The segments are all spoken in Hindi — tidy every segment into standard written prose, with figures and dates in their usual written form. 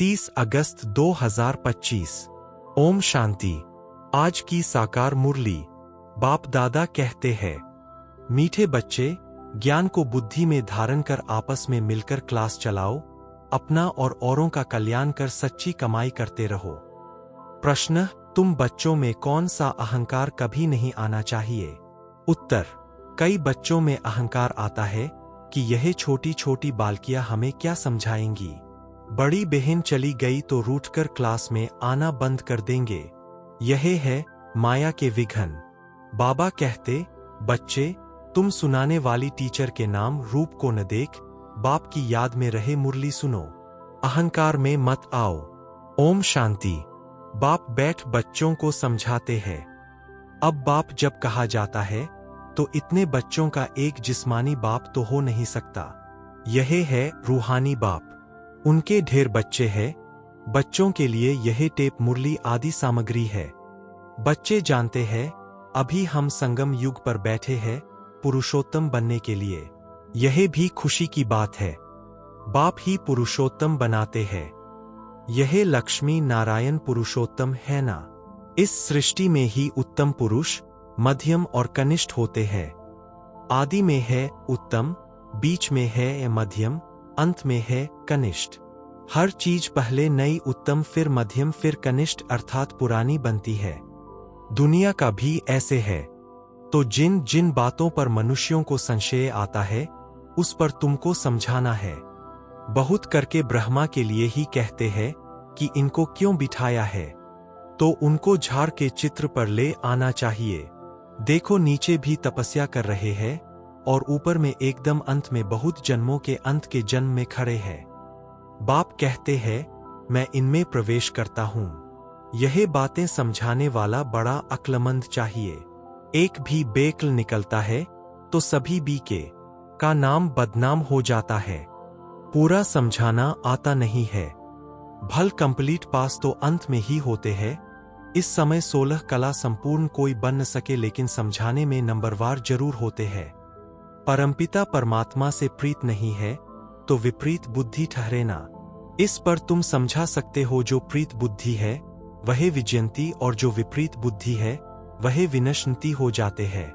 30 अगस्त 2025। ओम शांति। आज की साकार मुरली। बाप दादा कहते हैं, मीठे बच्चे, ज्ञान को बुद्धि में धारण कर आपस में मिलकर क्लास चलाओ, अपना और औरों का कल्याण कर सच्ची कमाई करते रहो। प्रश्न, तुम बच्चों में कौन सा अहंकार कभी नहीं आना चाहिए? उत्तर, कई बच्चों में अहंकार आता है कि यह छोटी छोटी बालकियां हमें क्या समझाएंगी। बड़ी बहन चली गई तो रूठकर क्लास में आना बंद कर देंगे। यह है माया के विघन। बाबा कहते, बच्चे, तुम सुनाने वाली टीचर के नाम रूप को न देख, बाप की याद में रहे मुरली सुनो। अहंकार में मत आओ। ओम शांति। बाप बैठ बच्चों को समझाते हैं। अब बाप जब कहा जाता है तो इतने बच्चों का एक जिस्मानी बाप तो हो नहीं सकता। यह है रूहानी बाप। उनके ढेर बच्चे हैं। बच्चों के लिए यह टेप मुरली आदि सामग्री है। बच्चे जानते हैं, अभी हम संगम युग पर बैठे हैं पुरुषोत्तम बनने के लिए। यह भी खुशी की बात है। बाप ही पुरुषोत्तम बनाते हैं। यह लक्ष्मी नारायण पुरुषोत्तम है ना। इस सृष्टि में ही उत्तम पुरुष, मध्यम और कनिष्ठ होते हैं। आदि में है उत्तम, बीच में है मध्यम, अंत में है कनिष्ठ। हर चीज पहले नई उत्तम फिर मध्यम फिर कनिष्ठ अर्थात पुरानी बनती है। दुनिया का भी ऐसे है। तो जिन जिन बातों पर मनुष्यों को संशय आता है उस पर तुमको समझाना है। बहुत करके ब्रह्मा के लिए ही कहते हैं कि इनको क्यों बिठाया है, तो उनको झाड़ के चित्र पर ले आना चाहिए। देखो नीचे भी तपस्या कर रहे हैं और ऊपर में एकदम अंत में बहुत जन्मों के अंत के जन्म में खड़े हैं। बाप कहते हैं, मैं इनमें प्रवेश करता हूं। यह बातें समझाने वाला बड़ा अक्लमंद चाहिए। एक भी बेकल निकलता है तो सभी बीके का नाम बदनाम हो जाता है। पूरा समझाना आता नहीं है। भल कंप्लीट पास तो अंत में ही होते हैं। इस समय 16 कला संपूर्ण कोई बन न सके, लेकिन समझाने में नंबरवार जरूर होते हैं। परमपिता परमात्मा से प्रीत नहीं है तो विपरीत बुद्धि ठहरे ना। इस पर तुम समझा सकते हो, जो प्रीत बुद्धि है वह विजयंती और जो विपरीत बुद्धि है वह विनश्यंती हो जाते हैं।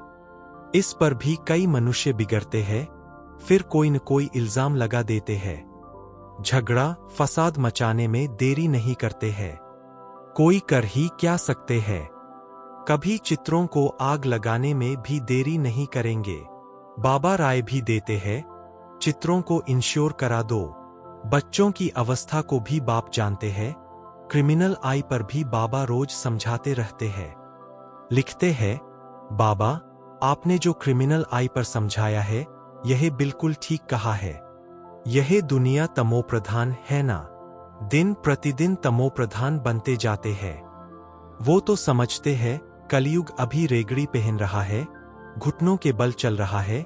इस पर भी कई मनुष्य बिगड़ते हैं, फिर कोई न कोई इल्जाम लगा देते हैं। झगड़ा फसाद मचाने में देरी नहीं करते हैं। कोई कर ही क्या सकते हैं। कभी चित्रों को आग लगाने में भी देरी नहीं करेंगे। बाबा राय भी देते हैं, चित्रों को इंश्योर करा दो। बच्चों की अवस्था को भी बाप जानते हैं। क्रिमिनल आई पर भी बाबा रोज समझाते रहते हैं। लिखते हैं, बाबा, आपने जो क्रिमिनल आई पर समझाया है यह बिल्कुल ठीक कहा है। यह दुनिया तमोप्रधान है ना। दिन प्रतिदिन तमोप्रधान बनते जाते हैं। वो तो समझते हैं कलयुग अभी रेगड़ी पहन रहा है, घुटनों के बल चल रहा है,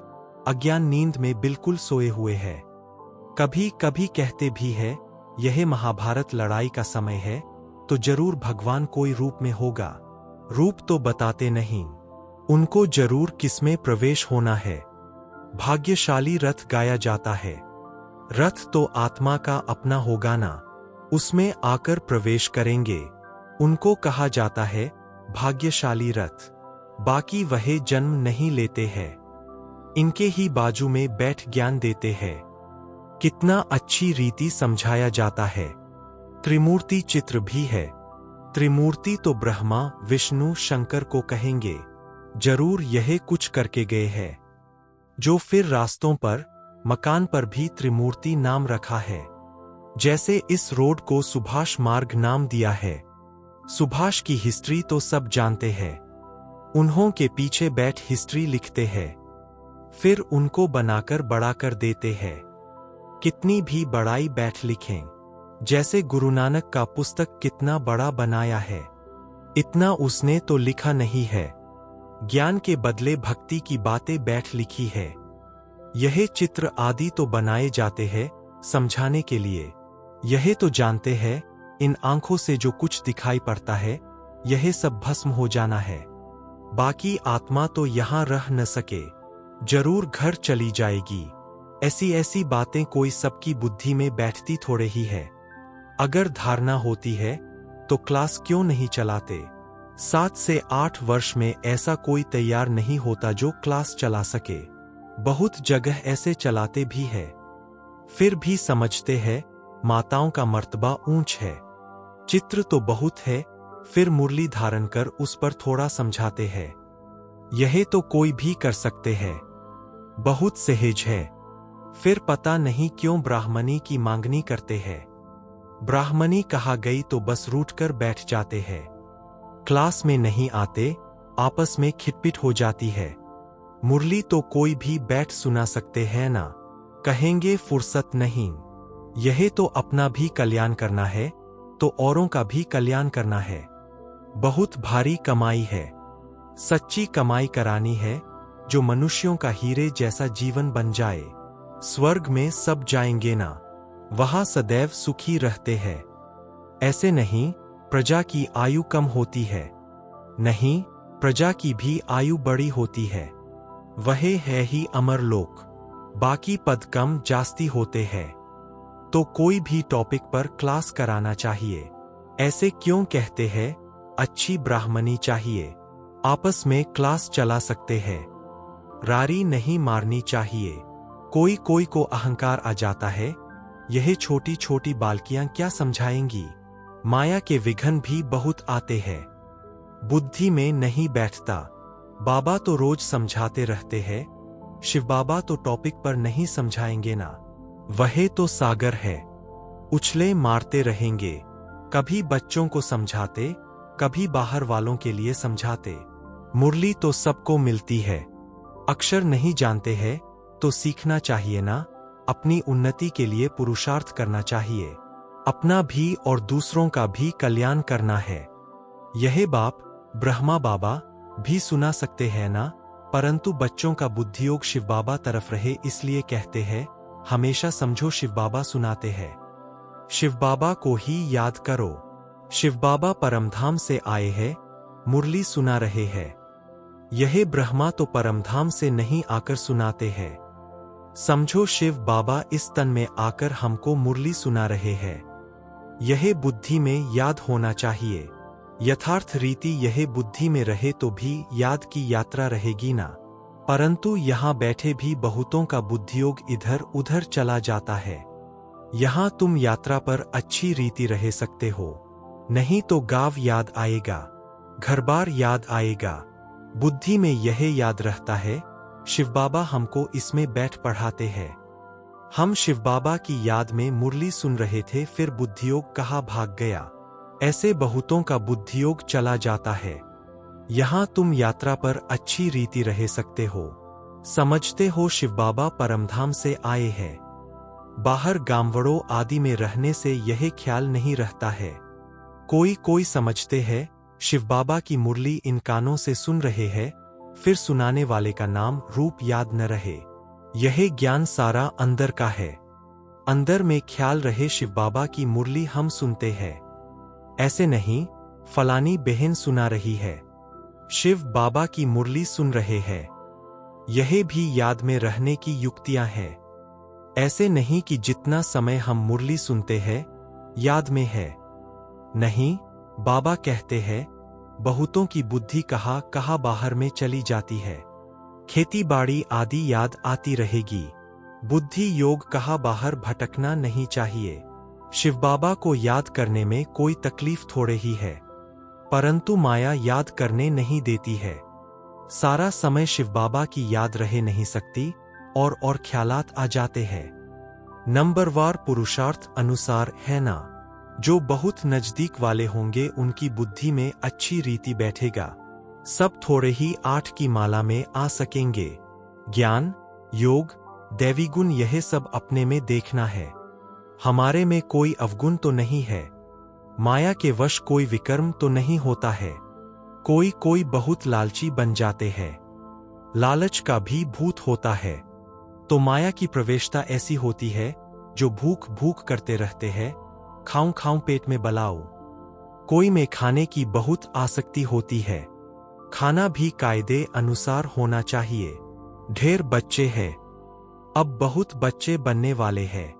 अज्ञान नींद में बिल्कुल सोए हुए है। कभी कभी कहते भी है यह महाभारत लड़ाई का समय है तो जरूर भगवान कोई रूप में होगा। रूप तो बताते नहीं, उनको जरूर किसमें प्रवेश होना है। भाग्यशाली रथ गाया जाता है। रथ तो आत्मा का अपना होगा ना, उसमें आकर प्रवेश करेंगे। उनको कहा जाता है भाग्यशाली रथ। बाकी वह जन्म नहीं लेते हैं। इनके ही बाजू में बैठ ज्ञान देते हैं। कितना अच्छी रीति समझाया जाता है। त्रिमूर्ति चित्र भी है। त्रिमूर्ति तो ब्रह्मा विष्णु शंकर को कहेंगे। जरूर यह कुछ करके गए हैं, जो फिर रास्तों पर मकान पर भी त्रिमूर्ति नाम रखा है। जैसे इस रोड को सुभाष मार्ग नाम दिया है। सुभाष की हिस्ट्री तो सब जानते हैं। उन्हों के पीछे बैठ हिस्ट्री लिखते हैं, फिर उनको बनाकर बड़ा कर देते हैं। कितनी भी बड़ाई बैठ लिखें। जैसे गुरु नानक का पुस्तक कितना बड़ा बनाया है, इतना उसने तो लिखा नहीं है। ज्ञान के बदले भक्ति की बातें बैठ लिखी है। यह चित्र आदि तो बनाए जाते हैं समझाने के लिए। यह तो जानते हैं इन आंखों से जो कुछ दिखाई पड़ता है यह सब भस्म हो जाना है। बाकी आत्मा तो यहां रह न सके, जरूर घर चली जाएगी। ऐसी ऐसी बातें कोई सबकी बुद्धि में बैठती थोड़े ही है। अगर धारणा होती है तो क्लास क्यों नहीं चलाते? 7 से 8 वर्ष में ऐसा कोई तैयार नहीं होता जो क्लास चला सके। बहुत जगह ऐसे चलाते भी है, फिर भी समझते हैं माताओं का मर्तबा ऊंच है। चित्र तो बहुत है, फिर मुरली धारण कर उस पर थोड़ा समझाते हैं। यह तो कोई भी कर सकते हैं, बहुत सहज है। फिर पता नहीं क्यों ब्राह्मणी की मांगनी करते हैं। ब्राह्मणी कहा गई तो बस रूठ कर बैठ जाते हैं। क्लास में नहीं आते, आपस में खिटपिट हो जाती है। मुरली तो कोई भी बैठ सुना सकते हैं ना, कहेंगे फुर्सत नहीं। यह तो अपना भी कल्याण करना है तो औरों का भी कल्याण करना है। बहुत भारी कमाई है, सच्ची कमाई करानी है, जो मनुष्यों का हीरे जैसा जीवन बन जाए। स्वर्ग में सब जाएंगे ना, वहां सदैव सुखी रहते हैं। ऐसे नहीं प्रजा की आयु कम होती है, नहीं प्रजा की भी आयु बड़ी होती है। वह है ही अमर लोक, बाकी पद कम जास्ती होते हैं। तो कोई भी टॉपिक पर क्लास कराना चाहिए। ऐसे क्यों कहते हैं अच्छी ब्राह्मणी चाहिए, आपस में क्लास चला सकते हैं। रारी नहीं मारनी चाहिए। कोई कोई को अहंकार आ जाता है, यह छोटी छोटी बालकियां क्या समझाएंगी। माया के विघ्न भी बहुत आते हैं, बुद्धि में नहीं बैठता। बाबा तो रोज समझाते रहते हैं, शिव बाबा तो टॉपिक पर नहीं समझाएंगे ना। वह तो सागर है, उछले मारते रहेंगे। कभी बच्चों को समझाते, कभी बाहर वालों के लिए समझाते। मुरली तो सबको मिलती है, अक्षर नहीं जानते हैं तो सीखना चाहिए ना। अपनी उन्नति के लिए पुरुषार्थ करना चाहिए, अपना भी और दूसरों का भी कल्याण करना है। यह बाप ब्रह्मा बाबा भी सुना सकते हैं ना, परंतु बच्चों का बुद्धियोग शिव बाबा तरफ रहे इसलिए कहते हैं। हमेशा समझो शिव बाबा सुनाते हैं, शिव बाबा को ही याद करो। शिव बाबा परमधाम से आए हैं, मुरली सुना रहे हैं। यह ब्रह्मा तो परमधाम से नहीं आकर सुनाते हैं। समझो शिव बाबा इस तन में आकर हमको मुरली सुना रहे हैं। यह बुद्धि में याद होना चाहिए। यथार्थ रीति यह बुद्धि में रहे तो भी याद की यात्रा रहेगी ना, परंतु यहाँ बैठे भी बहुतों का बुद्धियोग इधर उधर चला जाता है। यहाँ तुम यात्रा पर अच्छी रीति रह सकते हो, नहीं तो गांव याद आएगा, घरबार याद आएगा। बुद्धि में यह याद रहता है, शिव बाबा हमको इसमें बैठ पढ़ाते हैं। हम शिव बाबा की याद में मुरली सुन रहे थे, फिर बुद्धियोग कहाँ भाग गया। ऐसे बहुतों का बुद्धियोग चला जाता है। यहाँ तुम यात्रा पर अच्छी रीति रह सकते हो। समझते हो शिव बाबा परमधाम से आए हैं। बाहर गांवड़ों आदि में रहने से यह ख्याल नहीं रहता है। कोई कोई समझते हैं शिव बाबा की मुरली इन कानों से सुन रहे हैं, फिर सुनाने वाले का नाम रूप याद न रहे। यह ज्ञान सारा अंदर का है, अंदर में ख्याल रहे शिव बाबा की मुरली हम सुनते हैं। ऐसे नहीं फलानी बहन सुना रही है, शिव बाबा की मुरली सुन रहे हैं। यह भी याद में रहने की युक्तियां हैं। ऐसे नहीं कि जितना समय हम मुरली सुनते हैं याद में है। नहीं, बाबा कहते हैं बहुतों की बुद्धि कहाँ बाहर में चली जाती है। खेती बाड़ी आदि याद आती रहेगी, बुद्धि योग कहाँ बाहर भटकना नहीं चाहिए। शिव बाबा को याद करने में कोई तकलीफ थोड़े ही है, परंतु माया याद करने नहीं देती है। सारा समय शिव बाबा की याद रह नहीं सकती और ख्यालात आ जाते हैं। नंबरवार पुरुषार्थ अनुसार है ना। जो बहुत नजदीक वाले होंगे उनकी बुद्धि में अच्छी रीति बैठेगा। सब थोड़े ही 8 की माला में आ सकेंगे। ज्ञान, योग, दैवी गुण यह सब अपने में देखना है। हमारे में कोई अवगुण तो नहीं है। माया के वश कोई विकर्म तो नहीं होता है। कोई कोई बहुत लालची बन जाते हैं। लालच का भी भूत होता है। तो माया की प्रवेशता ऐसी होती है जो भूख भूख करते रहते हैं, खाऊं खाऊं पेट में बलाओ। कोई में खाने की बहुत आसक्ति होती है। खाना भी कायदे अनुसार होना चाहिए। ढेर बच्चे हैं, अब बहुत बच्चे बनने वाले हैं।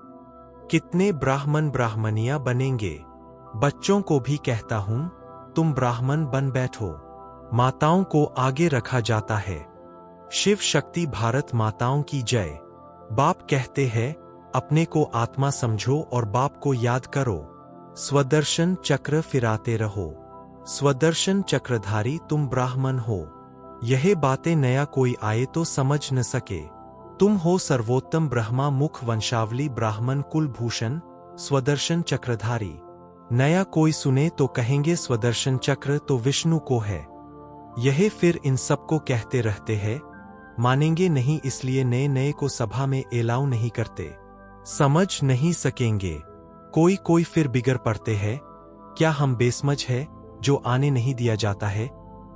कितने ब्राह्मण ब्राह्मणियां बनेंगे। बच्चों को भी कहता हूं, तुम ब्राह्मण बन बैठो। माताओं को आगे रखा जाता है। शिव शक्ति भारत माताओं की जय। बाप कहते हैं, अपने को आत्मा समझो और बाप को याद करो। स्वदर्शन चक्र फिराते रहो। स्वदर्शन चक्रधारी तुम ब्राह्मण हो। यह बातें नया कोई आए तो समझ न सके। तुम हो सर्वोत्तम ब्रह्मा मुख वंशावली ब्राह्मण कुलभूषण स्वदर्शन चक्रधारी। नया कोई सुने तो कहेंगे स्वदर्शन चक्र तो विष्णु को है। यह फिर इन सबको कहते रहते हैं, मानेंगे नहीं, इसलिए नए नए को सभा में एलाउ नहीं करते। समझ नहीं सकेंगे। कोई कोई फिर बिगड़ पड़ते हैं, क्या हम बेसमझ है जो आने नहीं दिया जाता है?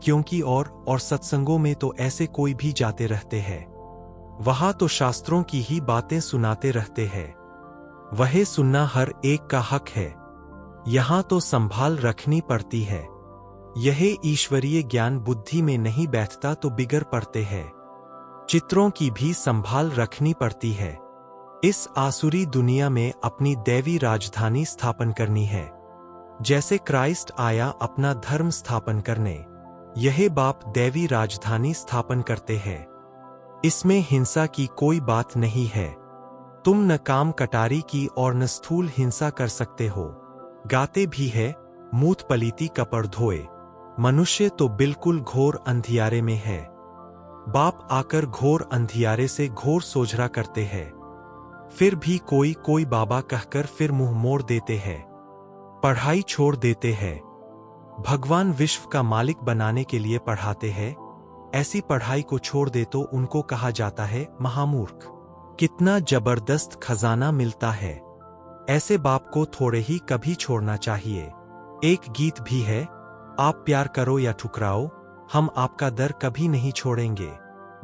क्योंकि और सत्संगों में तो ऐसे कोई भी जाते रहते हैं। वहां तो शास्त्रों की ही बातें सुनाते रहते हैं। वह सुनना हर एक का हक है। यहां तो संभाल रखनी पड़ती है। यह ईश्वरीय ज्ञान बुद्धि में नहीं बैठता तो बिगड़ पड़ते हैं। चित्रों की भी संभाल रखनी पड़ती है। इस आसुरी दुनिया में अपनी दैवी राजधानी स्थापन करनी है। जैसे क्राइस्ट आया अपना धर्म स्थापन करने, यह बाप दैवी राजधानी स्थापन करते हैं। इसमें हिंसा की कोई बात नहीं है। तुम न काम कटारी की और न स्थूल हिंसा कर सकते हो। गाते भी है, मूत पलीती कपड़ धोए। मनुष्य तो बिल्कुल घोर अंधियारे में है। बाप आकर घोर अंधियारे से घोर सोझरा करते हैं। फिर भी कोई कोई बाबा कहकर फिर मुंह मोड़ देते हैं, पढ़ाई छोड़ देते हैं। भगवान विश्व का मालिक बनाने के लिए पढ़ाते हैं। ऐसी पढ़ाई को छोड़ दे तो उनको कहा जाता है महामूर्ख। कितना जबरदस्त खजाना मिलता है। ऐसे बाप को थोड़े ही कभी छोड़ना चाहिए। एक गीत भी है, आप प्यार करो या ठुकराओ, हम आपका दर कभी नहीं छोड़ेंगे।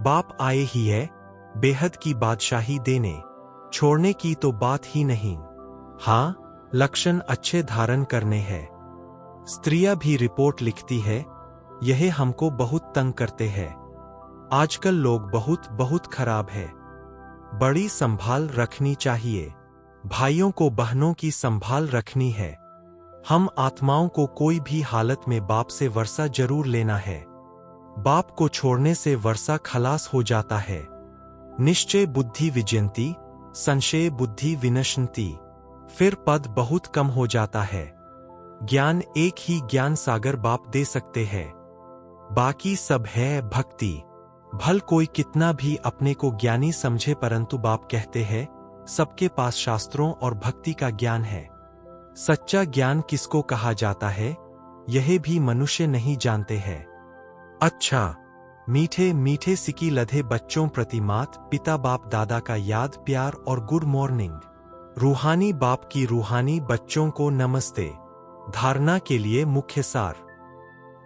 बाप आए ही है बेहद की बादशाही देने, छोड़ने की तो बात ही नहीं। हाँ, लक्षण अच्छे धारण करने हैं। स्त्रियां भी रिपोर्ट लिखती है, यह हमको बहुत तंग करते हैं। आजकल लोग बहुत खराब है। बड़ी संभाल रखनी चाहिए। भाइयों को बहनों की संभाल रखनी है। हम आत्माओं को कोई भी हालत में बाप से वर्षा जरूर लेना है। बाप को छोड़ने से वर्षा खलास हो जाता है। निश्चय बुद्धि विजयंती, संशय बुद्धि विनशंती। फिर पद बहुत कम हो जाता है। ज्ञान एक ही ज्ञान सागर बाप दे सकते हैं, बाकी सब है भक्ति। भल कोई कितना भी अपने को ज्ञानी समझे, परंतु बाप कहते हैं सबके पास शास्त्रों और भक्ति का ज्ञान है। सच्चा ज्ञान किसको कहा जाता है, यह भी मनुष्य नहीं जानते हैं। अच्छा, मीठे मीठे सिकी लधे बच्चों प्रति मात पिता बाप दादा का याद प्यार और गुड मॉर्निंग। रूहानी बाप की रूहानी बच्चों को नमस्ते। धारणा के लिए मुख्य सार।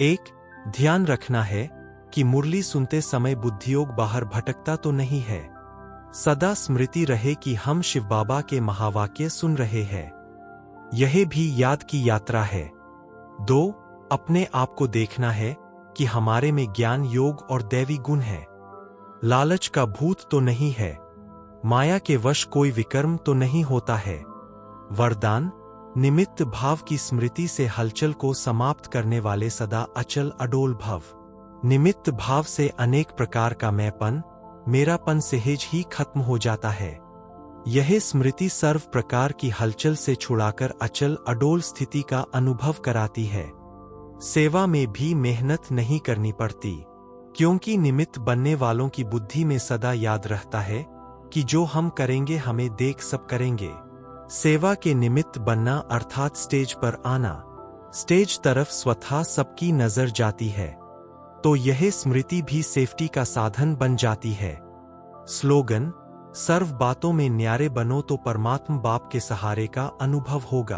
1. ध्यान रखना है कि मुरली सुनते समय बुद्धियोग बाहर भटकता तो नहीं है। सदा स्मृति रहे कि हम शिव बाबा के महावाक्य सुन रहे हैं। यह भी याद की यात्रा है। 2. अपने आप को देखना है कि हमारे में ज्ञान योग और दैवी गुण है। लालच का भूत तो नहीं है। माया के वश कोई विकर्म तो नहीं होता है। वरदान, निमित्त भाव की स्मृति से हलचल को समाप्त करने वाले सदा अचल अडोल भव। निमित्त भाव से अनेक प्रकार का मैंपन, मेरापन सहज ही खत्म हो जाता है। यह स्मृति सर्व प्रकार की हलचल से छुड़ाकर अचल अडोल स्थिति का अनुभव कराती है। सेवा में भी मेहनत नहीं करनी पड़ती, क्योंकि निमित्त बनने वालों की बुद्धि में सदा याद रहता है कि जो हम करेंगे हमें देख सब करेंगे। सेवा के निमित्त बनना अर्थात स्टेज पर आना। स्टेज तरफ स्वतः सबकी नजर जाती है, तो यह स्मृति भी सेफ्टी का साधन बन जाती है। स्लोगन, सर्व बातों में न्यारे बनो तो परमात्मा बाप के सहारे का अनुभव होगा।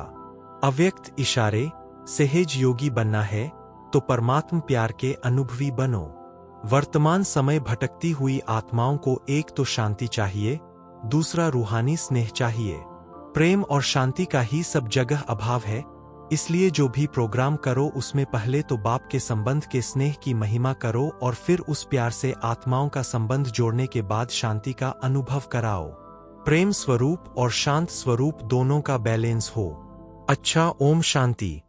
अव्यक्त इशारे, सहज योगी बनना है तो परमात्मा प्यार के अनुभवी बनो। वर्तमान समय भटकती हुई आत्माओं को एक तो शांति चाहिए, दूसरा रूहानी स्नेह चाहिए। प्रेम और शांति का ही सब जगह अभाव है, इसलिए जो भी प्रोग्राम करो उसमें पहले तो बाप के संबंध के स्नेह की महिमा करो और फिर उस प्यार से आत्माओं का संबंध जोड़ने के बाद शांति का अनुभव कराओ। प्रेम स्वरूप और शांत स्वरूप दोनों का बैलेंस हो। अच्छा, ओम शांति।